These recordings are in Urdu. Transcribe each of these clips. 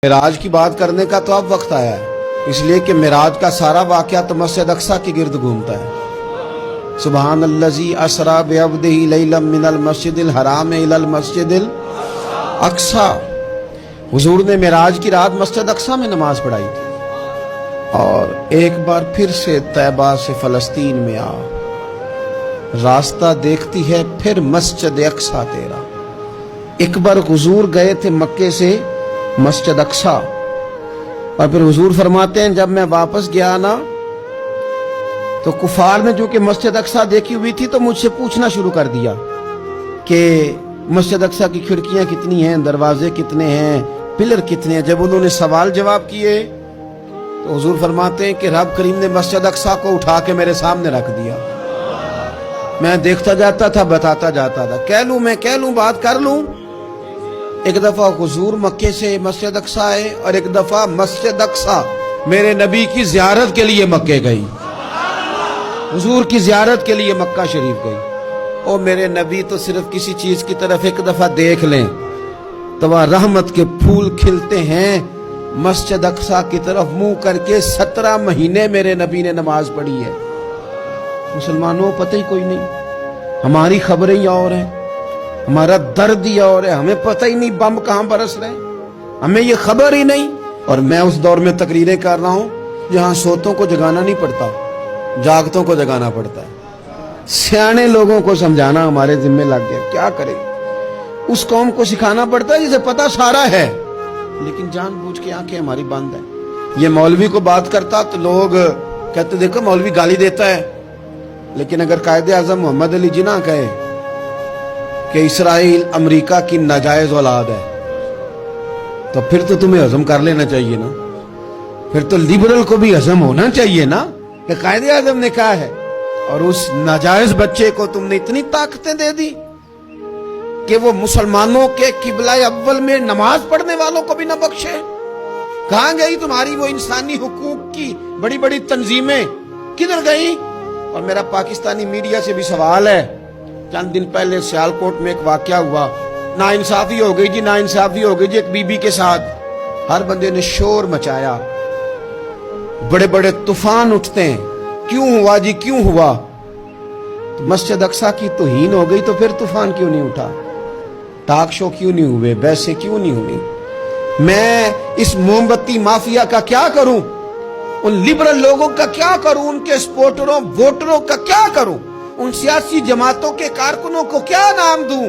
معراج کی بات کرنے کا تو اب وقت آیا ہے، اس لیے کہ معراج کا سارا واقعہ تو مسجد اقصی کے گرد گھومتا ہے۔ سبحان الذی اسری بعبدہ لیلا من المسجد الحرام الی المسجد الاقصی۔ حضور نے معراج کی رات مسجد اقصی میں نماز پڑھائی تھی، اور ایک بار پھر سے طیبہ سے فلسطین میں آ، راستہ دیکھتی ہے پھر مسجد اقصی تیرا۔ ایک بار حضور گئے تھے مکے سے مسجد اقصی، اور پھر حضور فرماتے ہیں جب میں واپس گیا نا تو کفار نے جو کہ مسجد اقصی دیکھی ہوئی تھی تو مجھ سے پوچھنا شروع کر دیا کہ مسجد اقصی کی کھڑکیاں کتنی ہیں، دروازے کتنے ہیں، پلر کتنے ہیں۔ جب انہوں نے سوال جواب کیے تو حضور فرماتے ہیں کہ رب کریم نے مسجد اقصی کو اٹھا کے میرے سامنے رکھ دیا۔ میں دیکھتا جاتا تھا، بتاتا جاتا تھا، کہہ لوں بات کر لوں۔ ایک دفعہ حضور مکے سے مسجد اقصی آئے، اور ایک دفعہ مسجد اقصی میرے نبی کی زیارت کے لیے مکے گئی، حضور کی زیارت کے لیے مکہ شریف گئی۔ اور میرے نبی تو صرف کسی چیز کی طرف ایک دفعہ دیکھ لیں تو وہاں رحمت کے پھول کھلتے ہیں۔ مسجد اقصی کی طرف منہ کر کے 17 مہینے میرے نبی نے نماز پڑھی ہے۔ مسلمانوں پتہ ہی کوئی نہیں، ہماری خبریں ہی اور ہیں، ہمارا درد ہی اور ہے، ہمیں پتہ ہی نہیں بم کہاں برس رہے ہیں، ہمیں یہ خبر ہی نہیں۔ اور میں اس دور میں تقریریں کر رہا ہوں جہاں سوتوں کو جگانا نہیں پڑتا، جاگتوں کو جگانا پڑتا ہے۔ سیانے لوگوں کو سمجھانا ہمارے ذمہ لگ گیا، کیا کریں؟ اس قوم کو سکھانا پڑتا ہے جسے پتہ سارا ہے، لیکن جان بوجھ کے آنکھیں ہماری بند ہیں۔ یہ مولوی کو بات کرتا تو لوگ کہتے دیکھو مولوی گالی دیتا ہے، لیکن اگر قائد اعظم محمد علی جناح کہے کہ اسرائیل امریکہ کی ناجائز اولاد ہے تو پھر تو تمہیں ہضم کر لینا چاہیے نا، پھر تو لیبرل کو بھی ہضم ہونا چاہیے نا کہ قائد اعظم نے کہا ہے، اور اس ناجائز بچے کو تم نے اتنی طاقتیں دے دی کہ وہ مسلمانوں کے قبلہ اول میں نماز پڑھنے والوں کو بھی نہ بخشے۔ کہاں گئی تمہاری وہ انسانی حقوق کی بڑی بڑی تنظیمیں، کدھر گئی؟ اور میرا پاکستانی میڈیا سے بھی سوال ہے، چند دن پہلے سیالکوٹ میں ایک واقعہ ہوا، ناانصافی ہو گئی جی، ناانصافی ہو گئی جی ایک بی بی کے ساتھ۔ ہر بندے نے شور مچایا، بڑے بڑے طوفان اٹھتے ہیں، کیوں ہوا جی کیوں ہوا؟ تو مسجد اقصی کی توہین ہو گئی تو پھر طوفان کیوں نہیں اٹھا؟ ٹاک شو کیوں نہیں ہوئے؟ بحثیں کیوں نہیں ہوئی؟ میں اس موم بتی مافیا کا کیا کروں؟ ان لبرل لوگوں کا کیا کروں؟ ان کے سپورٹروں ووٹروں کا کیا کروں؟ ان سیاسی جماعتوں کے کارکنوں کو کیا نام دوں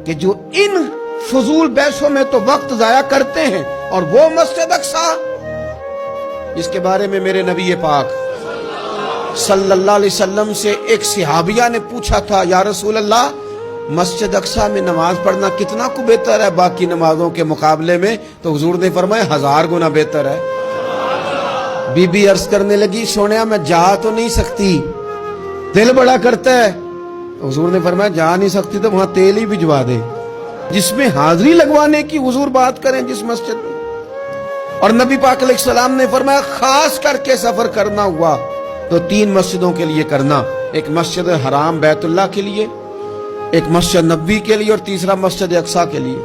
کہ جو ان فضول بحثوں میں تو وقت ضائع کرتے ہیں، اور وہ مسجد اقصی جس کے بارے میں میرے نبی پاک صلی اللہ علیہ وسلم سے ایک صحابیہ نے پوچھا تھا، یا رسول اللہ مسجد اقصی میں نماز پڑھنا کتنا کو بہتر ہے باقی نمازوں کے مقابلے میں؟ تو حضور نے فرمایا 1000 گنا بہتر ہے۔ بی بی عرض کرنے لگی سونیا میں جا تو نہیں سکتی، دل بڑا کرتا ہے۔ حضور نے فرمایا جا نہیں سکتی تو وہاں تیل ہی بھجوا دے، جس میں حاضری لگوانے کی حضور بات کریں جس مسجد میں۔ اور نبی پاک علیہ السلام نے فرمایا خاص کر کے سفر کرنا ہوا تو 3 مسجدوں کے لیے کرنا، ایک مسجد حرام بیت اللہ کے لیے، ایک مسجد نبوی کے لیے، اور تیسرا مسجد اقصی کے لیے۔